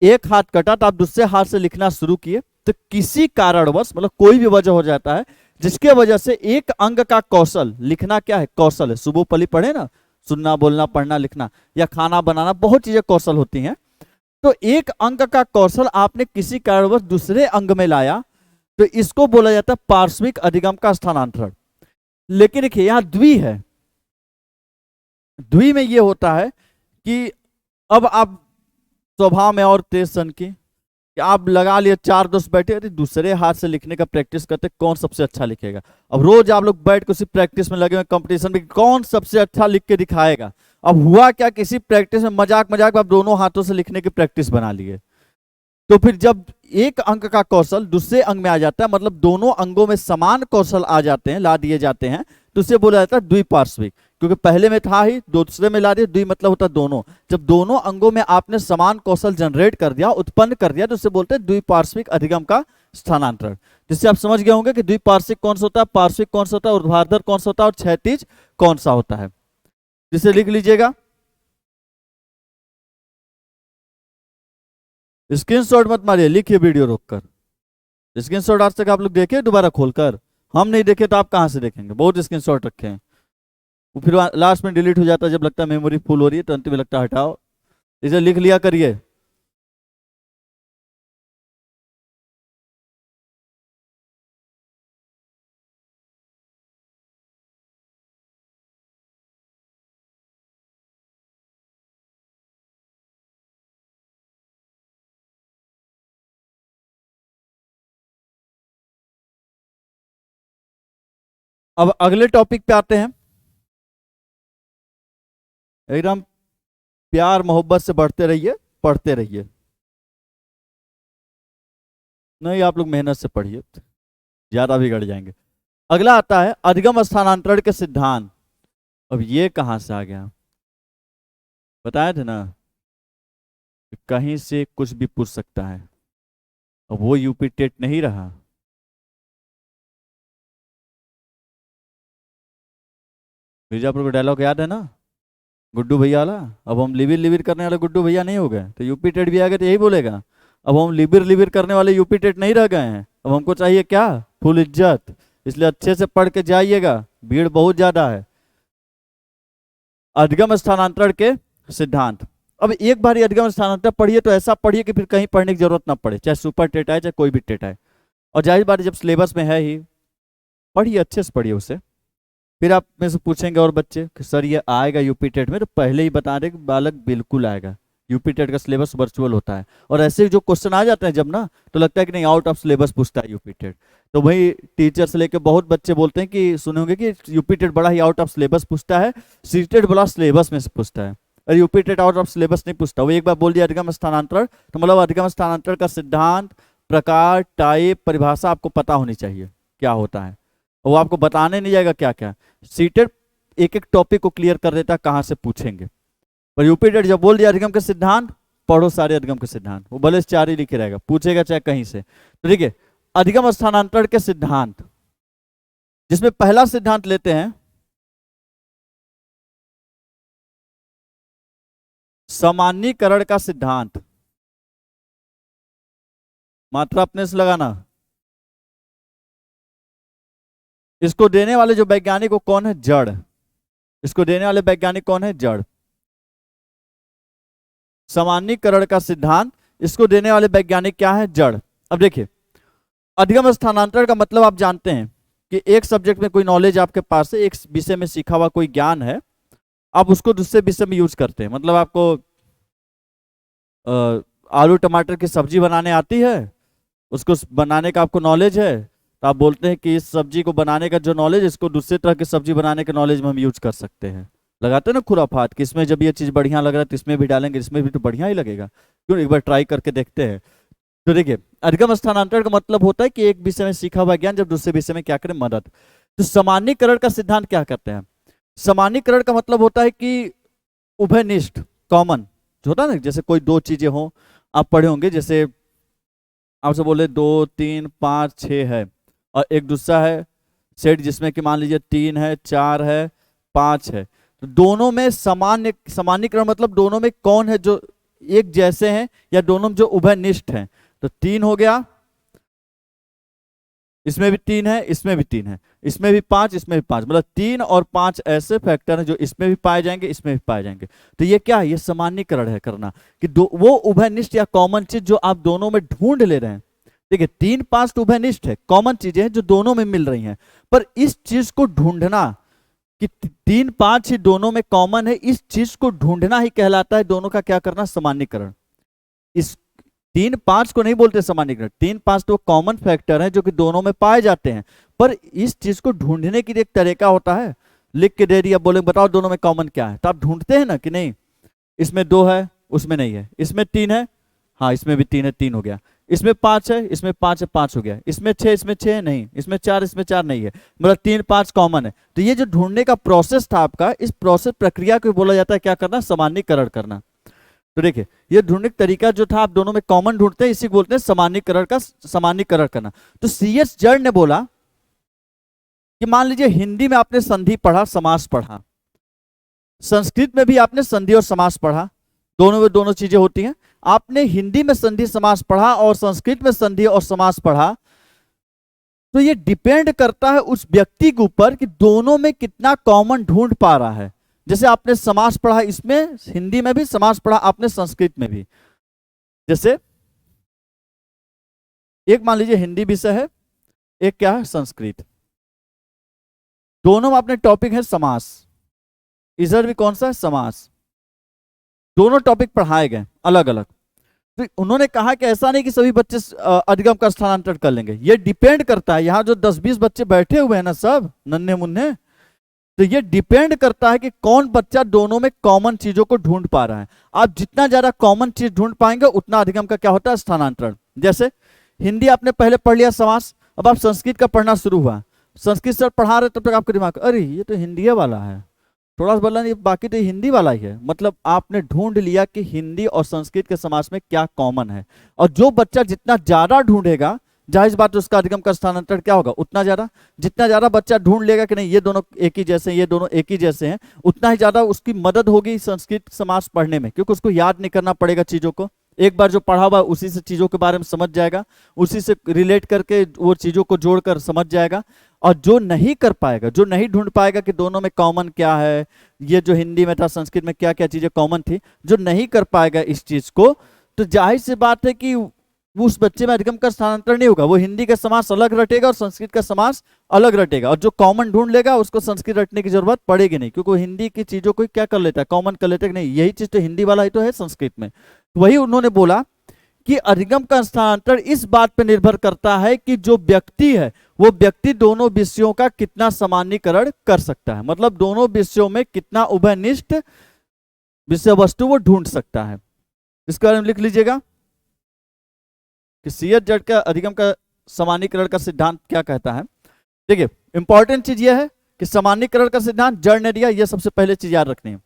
एक हाथ कटा तो आप दूसरे हाथ से लिखना शुरू किए, तो किसी कारणवश, मतलब कोई भी वजह हो जाता है जिसके वजह से एक अंग का कौशल, लिखना क्या है? कौशल है। सुबोपली पढ़े ना, सुनना, बोलना, पढ़ना, लिखना, या खाना बनाना, बहुत चीजें कौशल होती हैं। तो एक अंग का कौशल आपने किसी कारणवश दूसरे अंग में लाया, तो इसको बोला जाता है पार्श्विक अधिगम का स्थानांतरण। लेकिन देखिए यहां द्वि है। द्वि में यह होता है कि अब आप स्वभाव में और तेज सन की, कि आप लगा लिए 4 दोस्त बैठे, अरे दूसरे हाथ से लिखने का प्रैक्टिस करते, कौन सबसे अच्छा लिखेगा। अब रोज आप लोग बैठ के उसी प्रैक्टिस में लगे हुए, कंपटीशन में कौन सबसे अच्छा लिख के दिखाएगा। अब हुआ क्या, किसी प्रैक्टिस में मजाक मजाक में आप दोनों हाथों से लिखने की प्रैक्टिस बना लिए। तो फिर जब एक अंग का कौशल दूसरे अंग में आ जाता है, मतलब दोनों अंगों में समान कौशल आ जाते हैं, ला दिए जाते हैं, तो उसे बोला जाता है द्विपार्श्विक। क्योंकि पहले में था ही, दूसरे में ला दिया, द्वि मतलब होता है दोनों। जब दोनों अंगों में आपने समान कौशल जनरेट कर दिया, उत्पन्न कर दिया, तो उसे बोलते हैं द्विपार्श्विक अधिगम का स्थानांतरण। जिससे आप समझ गए होंगे कि द्विपार्श्विक कौन सा होता है, पार्श्विक कौन सा होता है, ऊर्ध्वाधर कौन सा होता है और क्षैतिज कौन सा होता है। जिसे लिख लीजिएगा। स्क्रीनशॉट मत मारिए, लिखिए वीडियो रोककर। स्क्रीनशॉट आज तक आप लोग देखे दोबारा खोलकर? हम नहीं देखे तो आप कहाँ से देखेंगे? बहुत स्क्रीनशॉट रखे हैं, वो फिर लास्ट में डिलीट हो जाता है जब लगता है मेमोरी फुल हो रही है, तो अंत में लगता है हटाओ। इसे लिख लिया करिए। अब अगले टॉपिक पे आते हैं। एकदम प्यार मोहब्बत से बढ़ते रहिए, पढ़ते रहिए। नहीं, आप लोग मेहनत से पढ़िए, ज्यादा बिगड़ जाएंगे। अगला आता है अधिगम स्थानांतरण के सिद्धांत। अब ये कहां से आ गया? बताए थे ना कि कहीं से कुछ भी पूछ सकता है। अब वो यूपी टेट नहीं रहा। मिर्जापुर का डायलॉग याद है ना, गुड्डू भैया वाला? अब हम लिबिर लिबिर करने वाले गुड्डू भैया नहीं हो गए, तो यूपी टेट भी आ गए तो यही बोलेगा। अब हम लिबिर लिबिर करने वाले यूपी टेट नहीं रह गए हैं। अब हमको चाहिए क्या? फुल इज्जत। इसलिए अच्छे से पढ़ के जाइएगा, भीड़ बहुत ज्यादा है। अधिगम स्थानांतरण के सिद्धांत। अब एक बार अधिगम स्थानांतरण पढ़िए तो ऐसा पढ़िए कि फिर कहीं पढ़ने की जरूरत ना पड़े, चाहे सुपर टेट आए चाहे कोई भी टेट आए। और जाहिर बात है जब सिलेबस में है ही, पढ़िए, अच्छे से पढ़िए उसे। फिर आप में से पूछेंगे और बच्चे कि सर ये आएगा यूपी टेट में, तो पहले ही बता दें कि बालक बिल्कुल आएगा। यूपी टेट का सिलेबस वर्चुअल होता है, और ऐसे जो क्वेश्चन आ जाते हैं जब ना, तो लगता है कि नहीं आउट ऑफ सिलेबस पूछता है यूपी टेट। तो वही टीचर से लेके बहुत बच्चे बोलते हैं कि सुने होंगे कि यूपी टेट बड़ा ही आउट ऑफ सिलेबस पूछता है, सीटेट बड़ा सिलेबस में से पूछता है। और UP TET out of syllabus नहीं पूछता। वो एक बार बोल दिया अधिगम स्थानांतरण, तो मतलब अधिगम स्थानांतरण का सिद्धांत, प्रकार, टाइप, परिभाषा आपको पता होनी चाहिए क्या होता है। वो आपको बताने नहीं जाएगा क्या क्या। सीटेट एक एक टॉपिक को क्लियर कर देता है कहां से पूछेंगे। पर यूपी टेट जब बोल दिया अधिगम के सिद्धांत, पढ़ो सारे अधिगम के सिद्धांत, वो भले 4 ही लिखे रहेगा, पूछेगा चाहे कहीं से। तो देखिए अधिगम स्थानांतरण के सिद्धांत, जिसमें पहला सिद्धांत लेते हैं सामान्यीकरण का सिद्धांत। मात्रा अपने से लगाना। इसको देने वाले जो वैज्ञानिक वो कौन है? जड़। इसको देने वाले वैज्ञानिक कौन है? जड़। सामान्यीकरण का सिद्धांत, इसको देने वाले वैज्ञानिक क्या है? जड़। अब देखिए अधिगम स्थानांतरण का मतलब आप जानते हैं कि एक सब्जेक्ट में कोई नॉलेज आपके पास है, एक विषय में सीखा हुआ कोई ज्ञान है, आप उसको दूसरे विषय में यूज करते हैं। मतलब आपको आलू टमाटर की सब्जी बनाने आती है, उसको बनाने का आपको नॉलेज है, तो आप बोलते हैं कि इस सब्जी को बनाने का जो नॉलेज, इसको दूसरे तरह की सब्जी बनाने के नॉलेज में हम यूज कर सकते हैं। लगाते हैं ना खुराफात कि इसमें जब ये चीज़ बढ़िया लग रहा है तो इसमें भी डालेंगे, इसमें भी तो बढ़िया ही लगेगा, क्यों एक बार ट्राई करके देखते हैं। तो देखिए अधिगम स्थानांतरण का मतलब होता है कि एक विषय में सीखा हुआ ज्ञान जब दूसरे विषय में क्या करें? मदद। तो सामान्यीकरण का सिद्धांत क्या करते हैं? सामान्यीकरण का मतलब होता है कि उभयनिष्ठ, कॉमन जो होता है ना, जैसे कोई दो चीजें हों, आप पढ़े होंगे, जैसे आपसे बोले 2 3 5 6 है, और एक दूसरा है सेट जिसमें कि मान लीजिए 3 है, 4 है, 5 है। तो दोनों में सामान्यीकरण मतलब दोनों में कौन है जो एक जैसे हैं, या दोनों में जो उभयनिष्ठ हैं। तो 3 हो गया, इसमें भी 3 है, इसमें भी 3 है, इसमें भी 5, इसमें भी 5, मतलब 3 और 5 ऐसे फैक्टर हैं जो इसमें भी पाए जाएंगे, इसमें भी पाए जाएंगे। तो ये क्या है? ये सामान्यीकरण है करना कि वो उभयनिष्ठ या कॉमन चीज जो आप दोनों में ढूंढ ले रहे हैं। देखिए 3 5 तो उभयनिष्ठ है, कॉमन चीजें हैं जो दोनों में मिल रही हैं, पर इस चीज को ढूंढना कि 3 5 ही दोनों में कॉमन है, इस चीज को ढूंढना ही कहलाता है दोनों का क्या करना? सामान्यीकरण। इस 3 5 को नहीं बोलते सामान्यीकरण, 3 5 तो कॉमन फैक्टर हैं जो कि दोनों में पाए जाते हैं, पर इस चीज को ढूंढने के लिए एक तरीका होता है। लिख के दे दिया, बोले बताओ दोनों में कॉमन क्या है, तो आप ढूंढते हैं ना कि नहीं इसमें 2 है, उसमें नहीं है, इसमें 3 है, हाँ इसमें भी 3 है, 3 हो गया, इसमें 5 है, इसमें 5 है, 5 हो गया, इसमें 6, इसमें 6 है, नहीं, इसमें 4, इसमें 4 नहीं है, मतलब 3 5 कॉमन है। तो ये जो ढूंढने का प्रोसेस था आपका, इस प्रोसेस प्रक्रिया को बोला जाता है क्या करना? सामान्यीकरण करना। तो देखिए ये ढूंढने का तरीका जो था, आप दोनों में कॉमन ढूंढते हैं, इसी को बोलते हैं सामान्यीकरण करना। तो CS जड़ ने बोला कि मान लीजिए हिंदी में आपने संधि पढ़ा, समास पढ़ा, संस्कृत में भी आपने संधि और समास पढ़ा, दोनों में दोनों चीजें होती हैं। आपने हिंदी में संधि समास पढ़ा और संस्कृत में संधि और समास पढ़ा, तो ये डिपेंड करता है उस व्यक्ति के ऊपर कि दोनों में कितना कॉमन ढूंढ पा रहा है। जैसे आपने समास पढ़ा इसमें, हिंदी में भी समास पढ़ा आपने संस्कृत में भी। जैसे एक मान लीजिए हिंदी विषय है, एक क्या है संस्कृत, दोनों में अपने टॉपिक है समास, इधर भी कौन सा है समास, दोनों टॉपिक पढ़ाए गए अलग अलग। तो उन्होंने कहा कि ऐसा नहीं कि सभी बच्चे अधिगम का स्थानांतरण कर लेंगे, ये डिपेंड करता है, यहाँ जो 10-20 बच्चे बैठे हुए हैं ना सब नन्हे मुन्ने, तो ये डिपेंड करता है कि कौन बच्चा दोनों में कॉमन चीजों को ढूंढ पा रहा है। आप जितना ज्यादा कॉमन चीज ढूंढ पाएंगे उतना अधिगम का क्या होता है स्थानांतरण। जैसे हिंदी आपने पहले पढ़ लिया समास, अब आप संस्कृत का पढ़ना शुरू हुआ, संस्कृत सर पढ़ा रहे तब तक आपके दिमाग अरे ये तो हिंदी वाला है, थोड़ा सा बोला नहीं बाकी तो हिंदी वाला ही है। मतलब आपने ढूंढ लिया कि हिंदी और संस्कृत के समास में क्या कॉमन है। और जो बच्चा जितना ज्यादा ढूंढेगा, जाहिर बात उसका अधिगम का स्थानांतरण क्या होगा उतना ज्यादा। जितना ज्यादा बच्चा ढूंढ लेगा कि नहीं ये दोनों एक ही जैसे हैं, ये दोनों एक ही जैसे हैं, उतना ही ज्यादा उसकी मदद होगी संस्कृत समास पढ़ने में, क्योंकि उसको याद नहीं करना पड़ेगा चीजों को। एक बार जो पढ़ा हुआ उसी से चीजों के बारे में समझ जाएगा, उसी से रिलेट करके वो चीजों को जोड़कर समझ जाएगा। और जो नहीं कर पाएगा, जो नहीं ढूंढ पाएगा कि दोनों में कॉमन क्या है, ये जो हिंदी में था संस्कृत में क्या क्या चीजें कॉमन थी, जो नहीं कर पाएगा इस चीज को, तो जाहिर सी बात है कि उस बच्चे में अधिगम का स्थानांतरण नहीं होगा। वो हिंदी का समास अलग रटेगा और संस्कृत का समास अलग रटेगा, और जो कॉमन ढूंढ लेगा उसको संस्कृत रटने की जरूरत पड़ेगी नहीं, क्योंकि वो हिंदी की चीजों को क्या कर लेता है कॉमन कर लेता है कि नहीं यही चीज तो हिंदी वाला ही तो है संस्कृत में। वही उन्होंने बोला कि अधिगम का स्थानांतरण इस बात पर निर्भर करता है कि जो व्यक्ति है वो व्यक्ति दोनों विषयों का कितना सामान्यीकरण कर सकता है, मतलब दोनों विषयों में कितना उभयनिष्ठ विषय वस्तु वो ढूंढ सकता है। इसके बारे में लिख लीजिएगा कि सीएच जड़ का अधिगम का सामान्यीकरण का सिद्धांत क्या कहता है। देखिए इंपॉर्टेंट चीज यह है कि सामान्यीकरण का सिद्धांत जड़ ने दिया, यह सबसे पहले चीज याद रखनी है।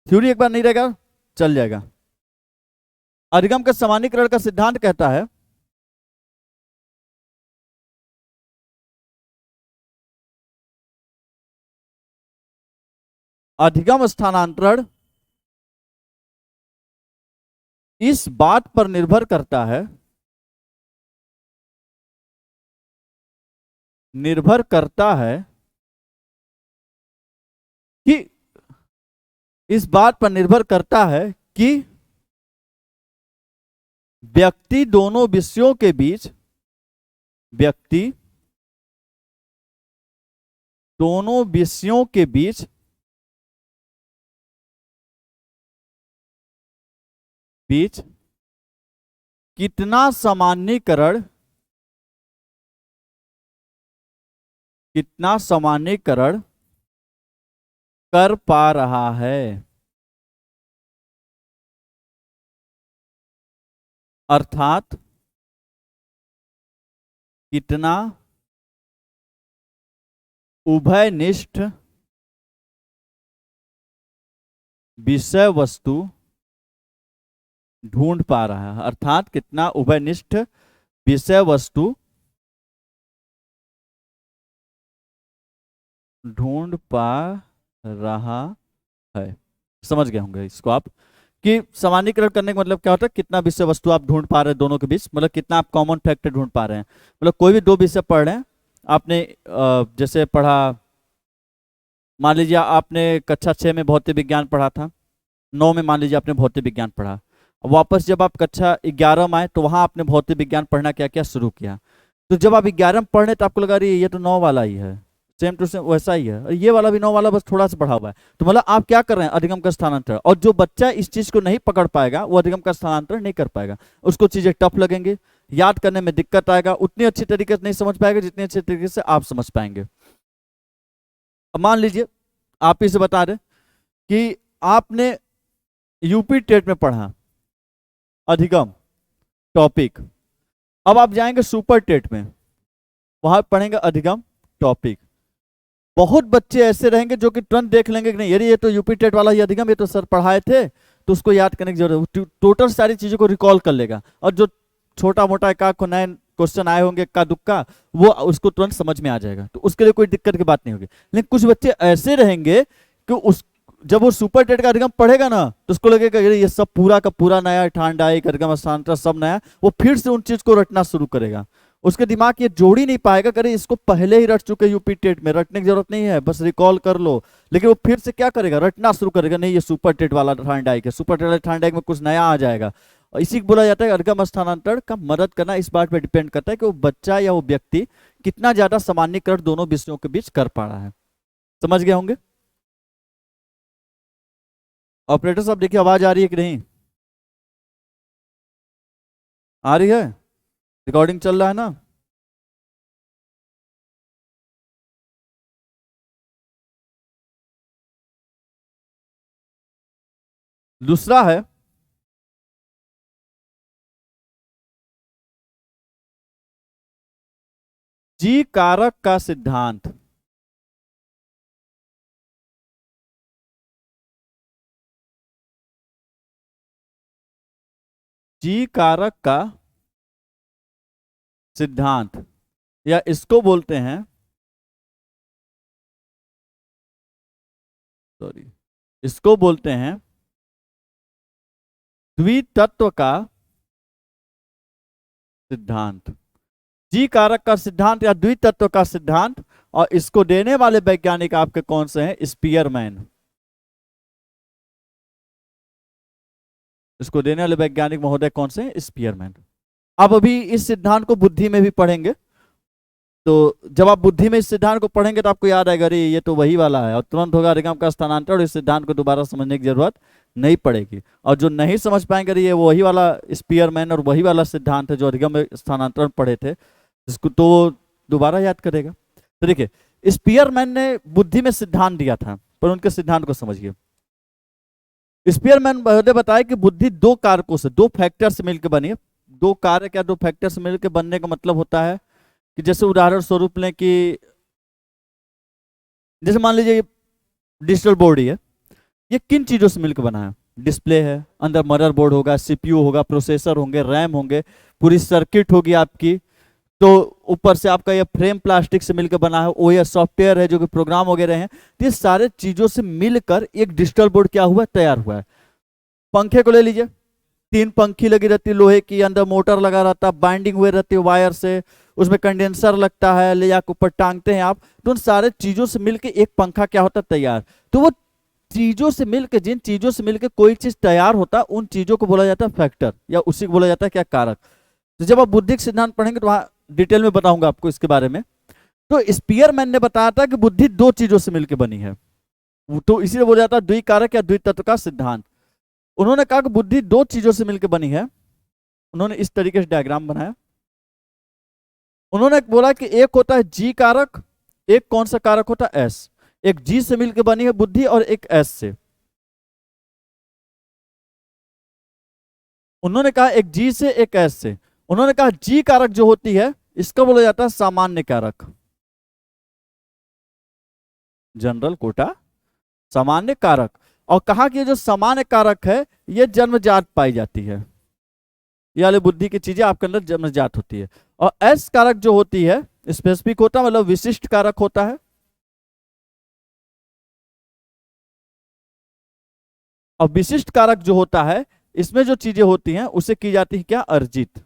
थ्योरी एक बार नहीं रहेगा चल जाएगा। अधिगम का सामान्यीकरण का सिद्धांत कहता है अधिगम स्थानांतरण इस बात पर निर्भर करता है, निर्भर करता है कि इस बात पर निर्भर करता है कि व्यक्ति दोनों विषयों के बीच, व्यक्ति दोनों विषयों के बीच कितना सामान्यीकरण कर पा रहा है, अर्थात कितना उभयनिष्ठ विषय वस्तु ढूंढ पा रहा है, अर्थात कितना उभयनिष्ठ विषय वस्तु ढूंढ पा रहा है। समझ गए होंगे इसको आप कि सामान्यीकरण करने का मतलब क्या होता है, कितना विषय वस्तु आप ढूंढ पा रहे हैं दोनों के बीच, मतलब कितना आप कॉमन फैक्टर ढूंढ पा रहे हैं। मतलब कोई भी दो विषय पढ़ रहे हैं आपने, जैसे पढ़ा मान लीजिए आपने कक्षा 6 में भौतिक विज्ञान पढ़ा था, 9 में मान लीजिए आपने भौतिक विज्ञान पढ़ा, वापस जब आप कक्षा 11 में आए तो वहां आपने भौतिक विज्ञान पढ़ना क्या क्या शुरू किया। तो जब आप 11 में पढ़ने तो आपको लगा रही ये तो 9 वाला ही है, सेम टू सेम वैसा ही है, और ये वाला भी 9 वाला बस थोड़ा सा बढ़ा हुआ है। तो मतलब आप क्या कर रहे हैं अधिगम का स्थानांतरण। और जो बच्चा इस चीज को नहीं पकड़ पाएगा वो अधिगम का स्थानांतरण नहीं कर पाएगा, उसको चीजें टफ लगेंगे, याद करने में दिक्कत आएगा, उतनी अच्छी तरीके से नहीं समझ पाएगा जितनी अच्छी तरीके से आप समझ पाएंगे। अब मान लीजिए आप इसे बता दें कि आपने यूपी टेट में पढ़ा अधिगम टॉपिक, अब आप जाएंगे सुपर टेट में, वहां पढ़ेंगे अधिगम टॉपिक। बहुत बच्चे ऐसे रहेंगे जो कि तुरंत देख लेंगे कि नहीं यार ये तो यूपी टेट वाला ही अधिगम, ये तो सर पढ़ाए थे, तो उसको याद करने की जरूरत है, टोटल सारी चीजों को रिकॉल कर लेगा। और जो छोटा मोटा एक को नए क्वेश्चन आए होंगे का दुक्का, वो उसको तुरंत समझ में आ जाएगा, तो उसके लिए कोई दिक्कत की बात नहीं होगी। लेकिन कुछ बच्चे ऐसे रहेंगे कि उस जब वो सुपर टेट का अधिगम पढ़ेगा ना तो उसको लगेगा ये सब पूरा का पूरा नया, ठांडाई अधिगम स्थानांतरण सब नया, वो फिर से उन चीज को रटना शुरू करेगा। उसके दिमाग ये जोड़ ही नहीं पाएगा, करे इसको पहले ही रट चुके यूपी टेट में, रटने की जरूरत नहीं है, बस रिकॉल कर लो। लेकिन वो फिर से क्या करेगा, रटना शुरू करेगा, नहीं ये सुपर टेट वाला ठांडाई के, सुपर टेट वाले ठांडाई में कुछ नया आ जाएगा। और इसी को बोला जाता है अधिगम स्थानांतरण का मदद करना। इस बात पे डिपेंड करता है कि वो बच्चा या वो व्यक्ति कितना ज्यादा सामान्यीकरण दोनों विषयों के बीच कर पा रहा है। समझ गए होंगे। ऑपरेटर साहब देखिए आवाज आ रही है कि नहीं, आ रही है, रिकॉर्डिंग चल रहा है ना। दूसरा है जी कारक का सिद्धांत। जी कारक का सिद्धांत, या इसको बोलते हैं, सॉरी, इसको बोलते हैं द्वितत्व का सिद्धांत। जी कारक का सिद्धांत या द्वितत्व का सिद्धांत। और इसको देने वाले वैज्ञानिक आपके कौन से हैं, स्पीयरमैन। इसको देने वाले वैज्ञानिक महोदय कौन से हैं, स्पीयरमैन। आप अभी इस सिद्धांत को बुद्धि में भी पढ़ेंगे, तो जब आप बुद्धि में इस सिद्धांत को पढ़ेंगे तो आपको याद आएगा अरे ये तो वही वाला है, और तुरंत होगा अधिगम का स्थानांतरण, और इस सिद्धांत को दोबारा समझने की जरूरत नहीं पड़ेगी। और जो नहीं समझ पाएंगे अरे ये वही वाला स्पीयरमैन और वही वाला सिद्धांत है जो अधिगम में स्थानांतरण पढ़े थे, इसको तो दोबारा याद करेगा। तो देखिए, स्पीयरमैन ने बुद्धि में सिद्धांत दिया था, पर उनके सिद्धांत को समझिए। स्पीयरमैन ने बताया कि बुद्धि दो कारकों से, दो फैक्टर से मिलकर बनी है। दो कारक या दो फैक्टर से मिलकर बनने का मतलब होता है कि जैसे उदाहरण स्वरूप लें कि जैसे मान लीजिए डिजिटल बोर्ड ही है, ये किन चीजों से मिलकर बना है, डिस्प्ले है, अंदर मदरबोर्ड होगा, सीपीयू होगा, प्रोसेसर होंगे, रैम होंगे, पूरी सर्किट होगी आपकी, तो ऊपर से आपका ये फ्रेम प्लास्टिक से मिलकर बना है, ओएस सॉफ्टवेयर है जो कि प्रोग्राम वगैरह हैं। तो ये सारे चीजों से मिलकर एक डिजिटल बोर्ड क्या हुआ, तैयार हुआ है। पंखे को ले लीजिए, तीन पंखी लगी रहती है लोहे की, अंदर मोटर लगा रहता है, बाइंडिंग हुई रहती है वायर से, उसमें कंडेंसर लगता है, ले जाकर ऊपर टांगते हैं आप, तो उन सारे चीजों से मिलकर एक पंखा क्या होता है, तैयार। तो वो चीजों से मिलकर, जिन चीजों से मिलकर कोई चीज तैयार होता है, उन चीजों को बोला जाता है फैक्टर, या उसी को बोला जाता है क्या, कारक। तो जब आप बुद्धिक सिद्धांत पढ़ेंगे तो वहां डिटेल में बताऊंगा आपको इसके बारे में। तो स्पीयरमैन ने बताया था कि बुद्धि दो चीजों से मिलकर बनी है, तो इसीलिए बोला जाता है द्विकारक या द्वितत्व का सिद्धांत। उन्होंने कहा कि बुद्धि दो चीजों से मिलकर बनी है। उन्होंने इस तरीके से डायग्राम बनाया। उन्होंने बोला कि एक होता है जी कारक, एक कौन सा कारक होता है, एस। एक जी से मिलकर बनी है बुद्धि और एक एस से। उन्होंने कहा एक जी से एक एस से। उन्होंने कहा जी कारक जो होती है इसका बोला जाता है सामान्य कारक, जनरल कोटा सामान्य कारक। और कहा कि ये जो सामान्य कारक है ये जन्मजात पाई जाती है, ये वाली बुद्धि की चीजें आपके अंदर जन्मजात होती है। और एस कारक जो होती है स्पेसिफिक होता है, मतलब विशिष्ट कारक होता है। और विशिष्ट कारक जो होता है इसमें जो चीजें होती हैं उसे की जाती है क्या, अर्जित।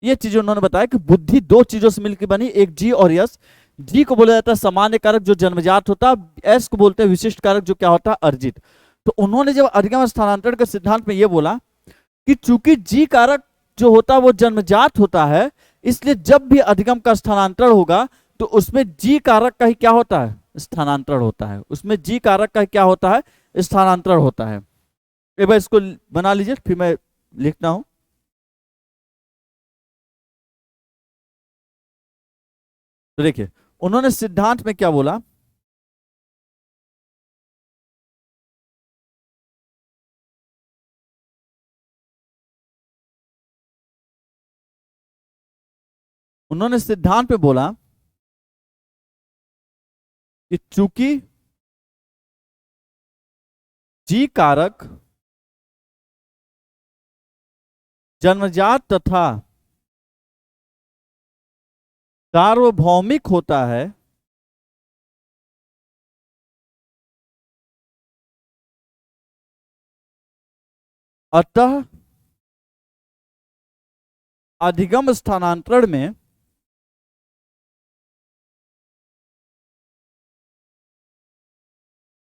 ये चीजें उन्होंने बताया कि बुद्धि दो चीजों से मिलकर बनी, एक जी और यस। जी को बोला जाता है सामान्य कारक जो जन्मजात होता है, एस को बोलते हैं विशिष्ट कारक जो क्या होता है, अर्जित। तो उन्होंने जब अधिगम स्थानांतरण के सिद्धांत में यह बोला कि चूंकि जी कारक जो होता है वो जन्मजात होता है, इसलिए जब भी अधिगम का स्थानांतरण होगा तो उसमें जी कारक का ही क्या होता है, स्थानांतरण होता है। उसमें जी कारक का क्या होता है, स्थानांतरण होता है। एक बार इसको बना लीजिए फिर मैं लिखता हूं। तो देखिए उन्होंने सिद्धांत में क्या बोला, उन्होंने सिद्धांत में बोला कि चूंकि जी कारक जन्मजात तथा सार्वभौमिक होता है, अतः अधिगम स्थानांतरण में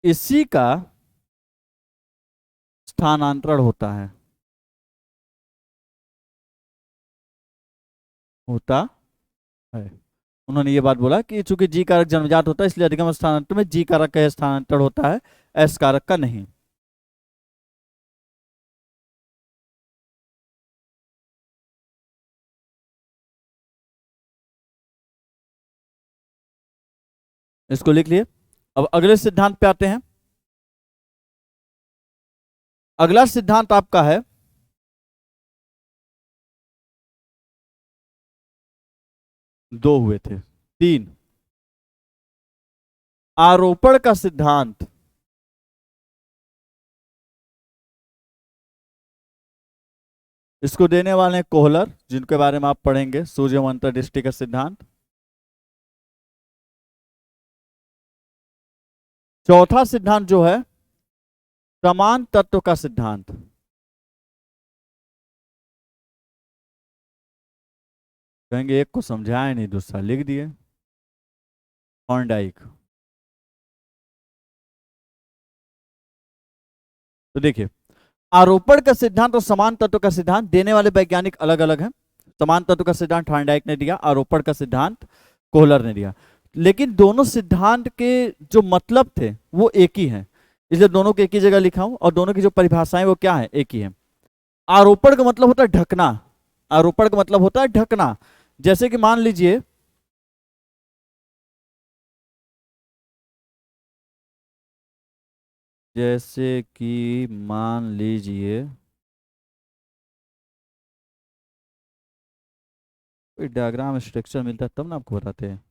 इसी का स्थानांतरण होता है, होता है। उन्होंने ये बात बोला कि चूंकि जी कारक जन्मजात होता है इसलिए अधिगम स्थानांतरण में जी कारक का स्थानांतरण होता है, एस कारक का नहीं। इसको लिख लिए। अब अगले सिद्धांत पे आते हैं। अगला सिद्धांत आपका है दो हुए थे, तीन, आरोपण का सिद्धांत। इसको देने वाले हैं कोहलर, जिनके बारे में आप पढ़ेंगे, सूर्य अंतर्दृष्टि का सिद्धांत। चौथा सिद्धांत जो है समान तत्व का सिद्धांत। कहेंगे एक को समझाए नहीं, दूसरा लिख दिए, थॉर्नडाइक। तो देखिए, आरोपण का सिद्धांत और समान तत्व का सिद्धांत देने वाले वैज्ञानिक अलग अलग हैं। समान तत्व का सिद्धांत थॉर्नडाइक ने दिया, आरोपण का सिद्धांत कोहलर ने दिया। लेकिन दोनों सिद्धांत के जो मतलब थे वो एक ही हैं, इसलिए दोनों को एक ही जगह लिखा हूं, और दोनों की जो परिभाषाएं वो क्या है, एक ही है। आरोपण का मतलब होता है ढकना, आरोपण का मतलब होता है ढकना। जैसे कि मान लीजिए जैसे कि मान लीजिए कोई डायग्राम स्ट्रक्चर मिलता है तब ना आपको बताते हैं।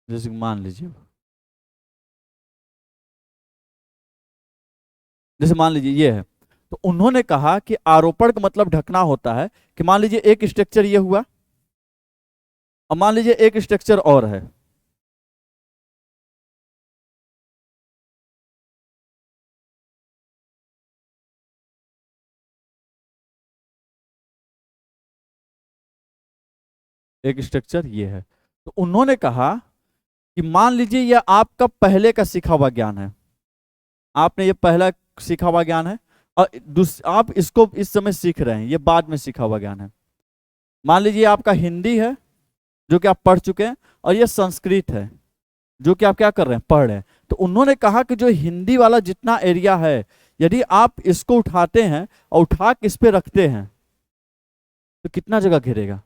जैसे कि मान लीजिए, जैसे मान लीजिए ये है, तो उन्होंने कहा कि आरोपण का मतलब ढकना होता है कि मान लीजिए एक स्ट्रक्चर ये हुआ, और मान लीजिए एक स्ट्रक्चर और है, एक स्ट्रक्चर ये है। तो उन्होंने कहा कि मान लीजिए यह आपका पहले का सीखा हुआ ज्ञान है, आपने ये पहला सीखा हुआ ज्ञान है, और आप इसको इस समय सीख रहे हैं, ये बाद में सीखा हुआ ज्ञान है। मान लीजिए आपका हिंदी है जो कि आप पढ़ चुके हैं, और ये संस्कृत है जो कि आप क्या कर रहे हैं, पढ़ रहे हैं। तो उन्होंने कहा कि जो हिंदी वाला जितना एरिया है, यदि आप इसको उठाते हैं और उठा के इस पे रखते हैं तो कितना जगह घेरेगा,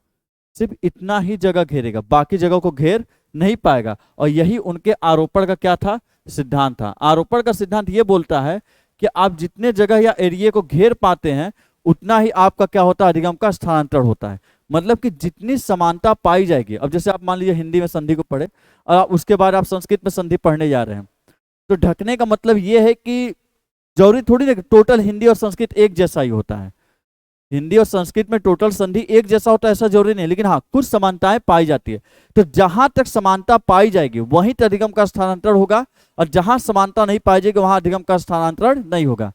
सिर्फ इतना ही जगह घेरेगा, बाकी जगह को घेर नहीं पाएगा। और यही उनके आरोपण का क्या था, सिद्धांत था। आरोपण का सिद्धांत ये बोलता है कि आप जितने जगह या एरिया को घेर पाते हैं उतना ही आपका क्या होता है, अधिगम का स्थानांतरण होता है। मतलब कि जितनी समानता पाई जाएगी, अब जैसे आप मान लीजिए हिंदी में संधि को पढ़े और उसके बाद आप संस्कृत में संधि पढ़ने जा रहे हैं, तो ढकने का मतलब ये है कि जरूरी थोड़ी ना टोटल हिंदी और संस्कृत एक जैसा ही होता है, हिंदी और संस्कृत में टोटल संधि एक जैसा होता है ऐसा जरूरी नहीं, लेकिन हाँ कुछ समानताएं पाई जाती है। तो जहां तक समानता पाई जाएगी वहीं तक अधिगम का स्थानांतरण होगा, और जहां समानता नहीं पाई जाएगी वहां अधिगम का स्थानांतरण नहीं होगा।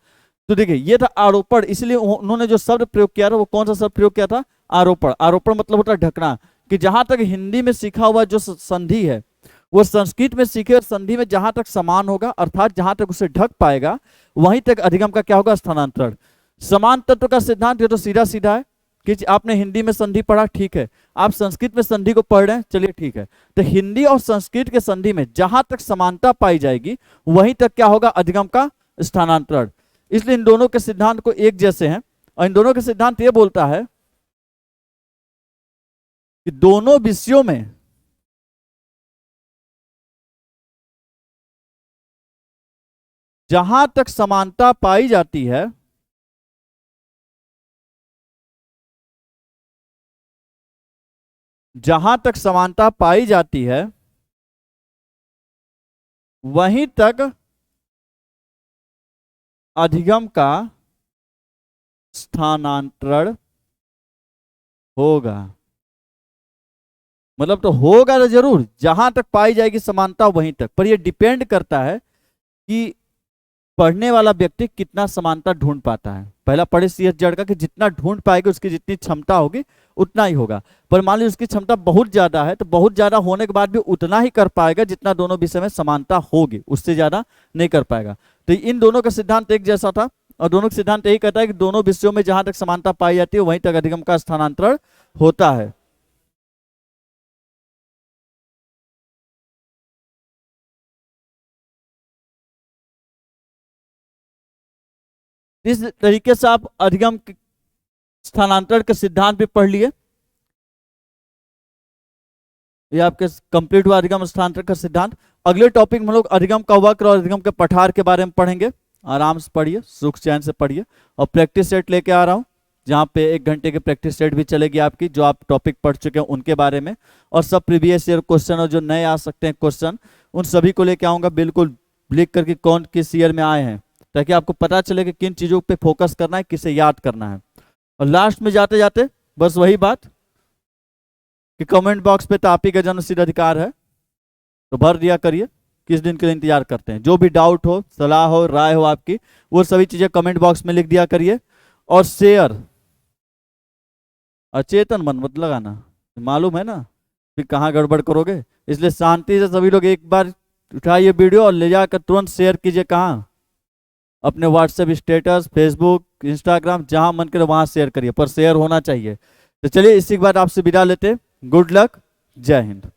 तो देखिए ये था आरोपण, इसलिए उन्होंने जो शब्द प्रयोग किया था वो कौन सा शब्द प्रयोग किया था, आरोपण। आरोपण मतलब होता है ढकना, कि जहां तक हिंदी में सीखा हुआ जो संधि है वो संस्कृत में सीखे संधि में जहां तक समान होगा, अर्थात जहां तक उसे ढक पाएगा वहीं तक अधिगम का क्या होगा, स्थानांतरण। समान तत्व का सिद्धांत ये तो सीधा सीधा है कि आपने हिंदी में संधि पढ़ा, ठीक है, आप संस्कृत में संधि को पढ़ रहे हैं, चलिए ठीक है, तो हिंदी और संस्कृत के संधि में जहां तक समानता पाई जाएगी वहीं तक क्या होगा, अधिगम का स्थानांतरण। इसलिए इन दोनों के सिद्धांत को एक जैसे हैं, और इन दोनों के सिद्धांत ये बोलता है कि दोनों विषयों में जहां तक समानता पाई जाती है जहां तक समानता पाई जाती है वहीं तक अधिगम का स्थानांतरण होगा। मतलब तो होगा तो जरूर, जहां तक पाई जाएगी समानता वहीं तक, पर यह डिपेंड करता है कि पढ़ने वाला व्यक्ति कितना समानता ढूंढ पाता है। पहला पढ़े सी एस जड़ का कि जितना ढूंढ पाएगा उसकी जितनी क्षमता होगी उतना ही होगा। पर मान लीजिए उसकी क्षमता बहुत ज्यादा है तो बहुत ज्यादा होने के बाद भी उतना ही कर पाएगा जितना दोनों विषय में समानता होगी, उससे ज्यादा नहीं कर पाएगा। तो इन दोनों का सिद्धांत एक जैसा था और दोनों का सिद्धांत यही कहता है कि दोनों विषयों में जहां तक समानता पाई जाती है वहीं तक अधिगम का स्थानांतरण होता है। इस तरीके से आप अधिगम स्थानांतरण के सिद्धांत भी पढ़ लिए। ये आपके कंप्लीट हुआ अधिगम स्थानांतरण का सिद्धांत। अगले टॉपिक में हम लोग अधिगम का वक्र और अधिगम के पठार के बारे में पढ़ेंगे। आराम से पढ़िए, सुख चैन से पढ़िए। और प्रैक्टिस सेट लेके आ रहा हूँ जहाँ पे 1 घंटे की प्रैक्टिस सेट भी चलेगी आपकी, जो आप टॉपिक पढ़ चुके हैं उनके बारे में, और सब प्रीवियस ईयर क्वेश्चन और जो नए आ सकते हैं क्वेश्चन उन सभी को लेके आऊंगा, बिल्कुल लिख करके कौन किस ईयर में आए हैं, ताकि आपको पता चले कि किन चीजों पे फोकस करना है, किसे याद करना है। और लास्ट में जाते जाते बस वही बात कि कमेंट बॉक्स पे तो आप ही का जन्मसिद्ध अधिकार है, तो भर दिया करिए किस दिन के लिए इंतजार करते हैं। जो भी डाउट हो, सलाह हो, राय हो आपकी, वो सभी चीजें कमेंट बॉक्स में लिख दिया करिए। और शेयर अचेतन मन मत लगाना, मालूम है ना कि कहाँ गड़बड़ करोगे, इसलिए शांति से सभी लोग एक बार उठाइए वीडियो और ले जाकर तुरंत शेयर कीजिए। कहाँ? अपने व्हाट्सएप स्टेटस, फेसबुक, इंस्टाग्राम, जहां मन करे वहां शेयर करिए, पर शेयर होना चाहिए। तो चलिए इसी के बाद आपसे विदा लेते। गुड लक, जय हिंद।